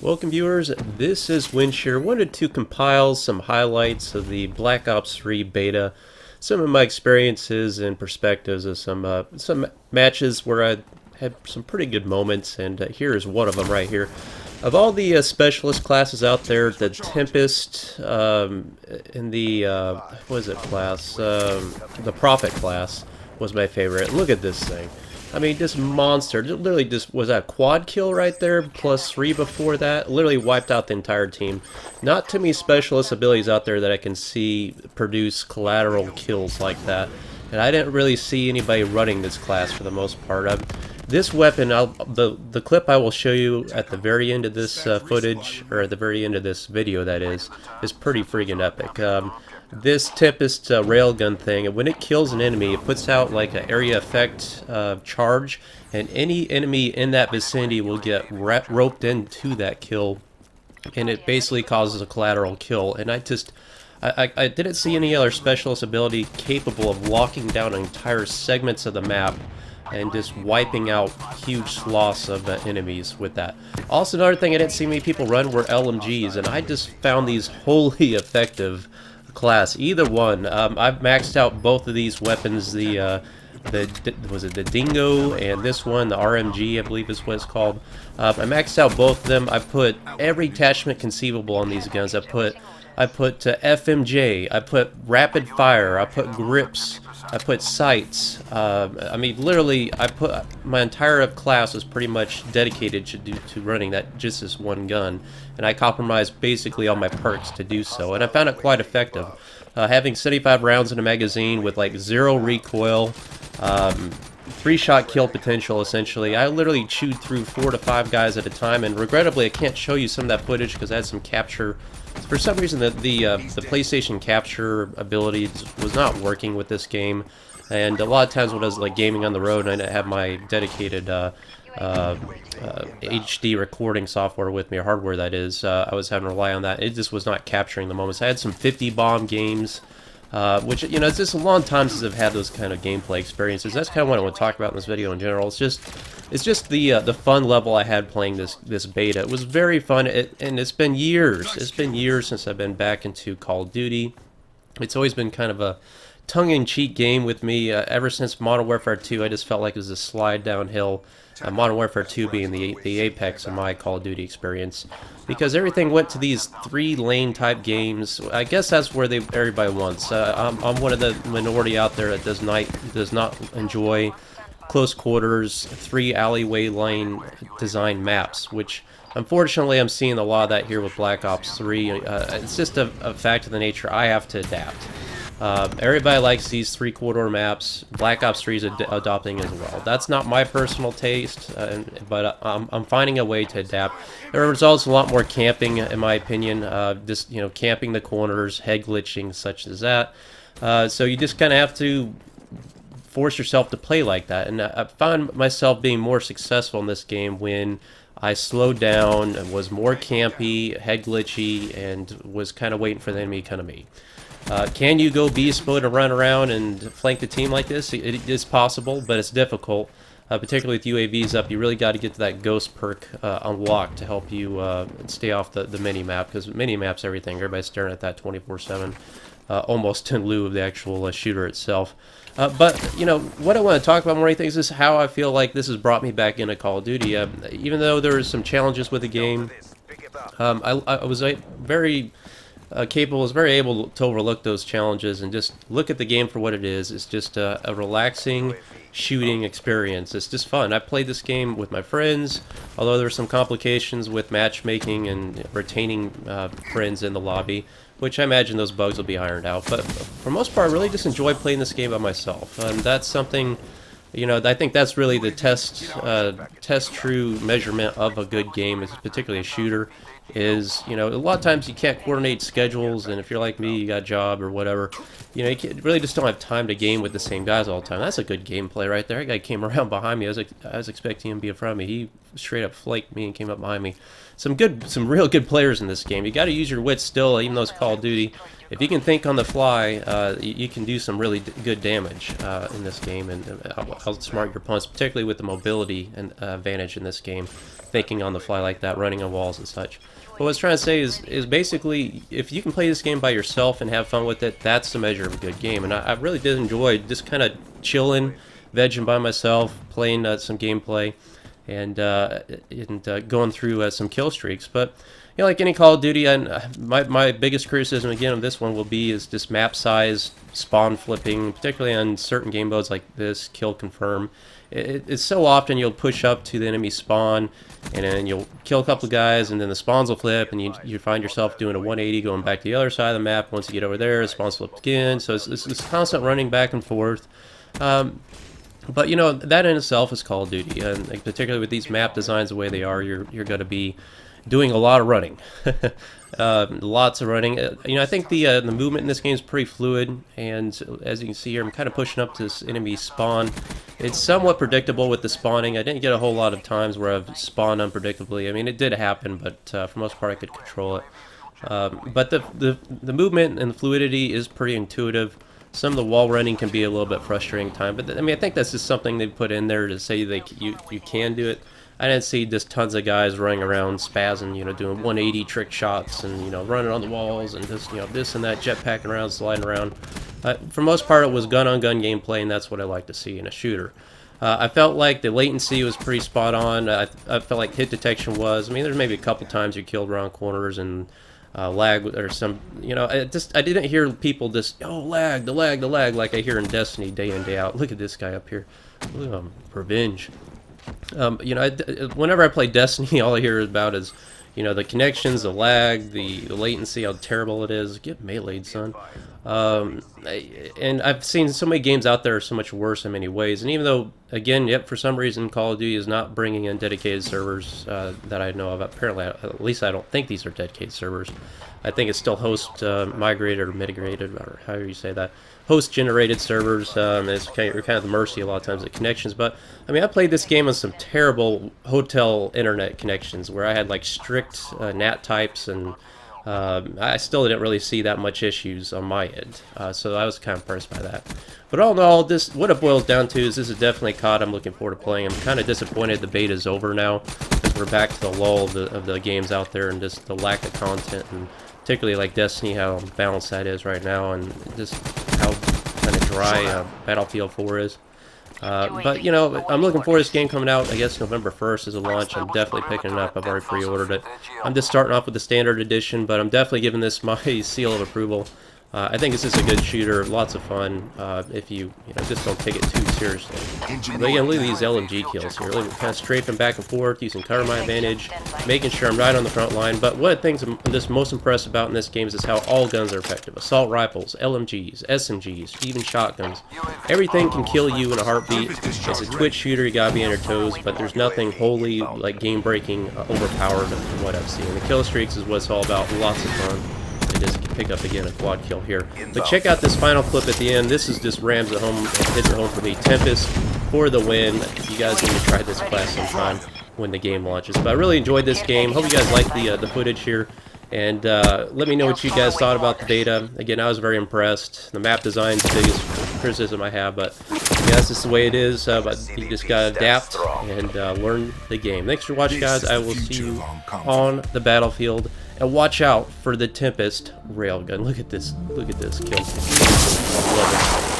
Welcome viewers, this is Winshire. Wanted to compile some highlights of the Black Ops 3 beta, some of my experiences and perspectives of some matches where I had some pretty good moments, and here is one of them right here. Of all the specialist classes out there, the Tempest in the what is it class? The Prophet class was my favorite. Look at this thing. I mean, this monster, literally just, was that quad kill right there, plus 3 before that? Literally wiped out the entire team. Not too many specialist abilities out there that I can see produce collateral kills like that. And I didn't really see anybody running this class for the most part. This weapon, the clip I will show you at the very end of this footage, or at the very end of this video that is pretty freaking epic. This Tempest railgun thing, when it kills an enemy, it puts out like an area effect charge, and any enemy in that vicinity will get roped into that kill, and it basically causes a collateral kill. And I didn't see any other specialist ability capable of locking down entire segments of the map and just wiping out huge swaths of enemies with that. Also, another thing I didn't see many people run were LMGs, and I just found these wholly effective class. Either one. I've maxed out both of these weapons. Was it the Dingo and this one, the RMG, I believe is what it's called. I maxed out both of them. I put every attachment conceivable on these guns. I put FMJ. I put rapid fire. I put grips. I put sights. I mean, literally, I put my entire class was pretty much dedicated to running just this one gun, and I compromised basically all my perks to do so, and I found it quite effective. Having 75 rounds in a magazine with like 0 recoil, 3-shot kill potential, essentially. I literally chewed through 4 to 5 guys at a time, and regrettably, I can't show you some of that footage because I had some capture. For some reason, the PlayStation capture ability was not working with this game, and a lot of times when I was like gaming on the road and I didn't have my dedicated HD recording software with me, or hardware that is, I was having to rely on that. It just was not capturing the moments. I had some 50 bomb games, which, you know, it's just a long time since I've had those kind of gameplay experiences. That's kind of what I want to talk about in this video in general. It's just the fun level I had playing this beta. It was very fun, and it's been years. It's been years since I've been back into Call of Duty. It's always been kind of a tongue-in-cheek game with me. Ever since Modern Warfare 2, I just felt like it was a slide downhill. Modern Warfare 2 being the apex of my Call of Duty experience, because everything went to these 3-lane type games. I guess that's where everybody wants. I'm one of the minority out there that does not enjoy close quarters, 3 alleyway lane design maps, which unfortunately I'm seeing a lot of that here with Black Ops 3. It's just a fact of the nature. I have to adapt. Everybody likes these 3-corridor maps. Black Ops 3 is adopting as well. That's not my personal taste, but I'm finding a way to adapt. It results in a lot more camping, in my opinion. Just, you know, camping the corners, head glitching, such as that. So you just kind of have to force yourself to play like that, and I found myself being more successful in this game when I slowed down and was more campy, head glitchy, and was kind of waiting for the enemy to come to me. Can you go beast mode and run around and flank the team like this? It is possible, but it's difficult. Particularly with UAVs up, you really got to get to that ghost perk unlocked to help you stay off the mini-map, because mini-map's everything. Everybody's staring at that 24/7, almost in lieu of the actual shooter itself. But, you know, what I want to talk about more than anything is how I feel like this has brought me back into Call of Duty. Even though there was some challenges with the game, I was very capable, was very able to overlook those challenges and just look at the game for what it is. It's just a relaxing shooting experience. It's just fun. I played this game with my friends, although there were some complications with matchmaking and retaining friends in the lobby, which I imagine those bugs will be ironed out. But for the most part, I really just enjoy playing this game by myself. And that's something, you know, I think that's really the test true measurement of a good game, is particularly a shooter, is, you know, a lot of times you can't coordinate schedules, and if you're like me, you got a job or whatever, you know, you really just don't have time to game with the same guys all the time. That's a good gameplay right there. That guy came around behind me. I was expecting him to be in front of me. He straight up flaked me and came up behind me. Some real good players in this game. You got to use your wits still, even though it's Call of Duty. If you can think on the fly, you can do some really good damage in this game, and outsmart your opponents, particularly with the mobility and advantage in this game. Thinking on the fly like that, running on walls and such. But what I was trying to say is basically, if you can play this game by yourself and have fun with it, that's the measure of a good game. And I really did enjoy just kind of chilling, vegging by myself, playing some gameplay, and going through some kill streaks. But you know, like any Call of Duty, my biggest criticism again of this one will be is just map size, spawn flipping, particularly on certain game modes like this, kill confirm. It's so often you'll push up to the enemy spawn, and then you'll kill a couple of guys, and then the spawns will flip, and you find yourself doing a 180 going back to the other side of the map. Once you get over there, the spawns flip again, so it's constant running back and forth. But you know, that in itself is Call of Duty, and like, particularly with these map designs the way they are, you're going to be doing a lot of running. Lots of running. You know, I think the movement in this game is pretty fluid, and as you can see here, I'm kind of pushing up to this enemy spawn. It's somewhat predictable with the spawning. I didn't get a whole lot of times where I've spawned unpredictably. I mean, it did happen, but for most part I could control it. But the movement and the fluidity is pretty intuitive. Some of the wall running can be a little bit frustrating at times, but I mean, I think that's just something they put in there to say you can do it. I didn't see just tons of guys running around spazzing, you know, doing 180 trick shots and, you know, running on the walls and just, you know, this and that, jetpacking around, sliding around. For most part, it was gun-on-gun gameplay, and that's what I like to see in a shooter. I felt like the latency was pretty spot on. I felt like hit detection was. I mean, there's maybe a couple times you killed around corners and lag or some, you know, I didn't hear people just, oh, lag, the lag, like I hear in Destiny day in, day out. Look at this guy up here. Look at him, revenge. You know, whenever I play Destiny, all I hear about is, you know, the connections, the lag, the latency, how terrible it is. Get meleeed, son. And I've seen so many games out there are so much worse in many ways. And even though, again, yep, for some reason Call of Duty is not bringing in dedicated servers that I know of. Apparently, at least I don't think these are dedicated servers. I think it's still host migrated or mitigated, or however you say that. Host-generated servers, you're kind of at the mercy a lot of times of connections. But I mean, I played this game on some terrible hotel internet connections where I had like strict NAT types, and I still didn't really see that much issues on my end. So I was kind of impressed by that. But all in all, what it boils down to is this is definitely COD I'm looking forward to playing. I'm kind of disappointed the beta's over now, because we're back to the lull of the games out there and just the lack of content, and particularly like Destiny, how balanced that is right now, and just how kind of dry Battlefield 4 is. But, you know, I'm looking forward to this game coming out. I guess November 1st is a launch. I'm definitely picking it up. I've already pre-ordered it. I'm just starting off with the standard edition, but I'm definitely giving this my seal of approval. I think this is a good shooter, lots of fun, if you know, just don't take it too seriously. But again, look at these LMG kills here, kind of strafing back and forth, using cover my advantage, making sure I'm right on the front line. But one of the things I'm just most impressed about in this game is how all guns are effective. Assault rifles, LMGs, SMGs, even shotguns. Everything can kill you in a heartbeat. It's a Twitch shooter, you gotta be on your toes, but there's nothing wholly, like, game-breaking, overpowered from what I've seen. The kill streaks is what it's all about, lots of fun. Just pick up again a quad kill here. But check out this final clip at the end. This is just rams it home and hits it home for me. Tempest for the win. You guys need to try this class sometime when the game launches. But I really enjoyed this game. Hope you guys like the footage here. And let me know what you guys thought about the beta. Again, I was very impressed. The map design is the biggest criticism I have, but yeah, that's just the way it is. But you just gotta adapt and learn the game. Thanks for watching, guys. I will see you on the battlefield. And watch out for the Tempest railgun. Look at this kill. I love it.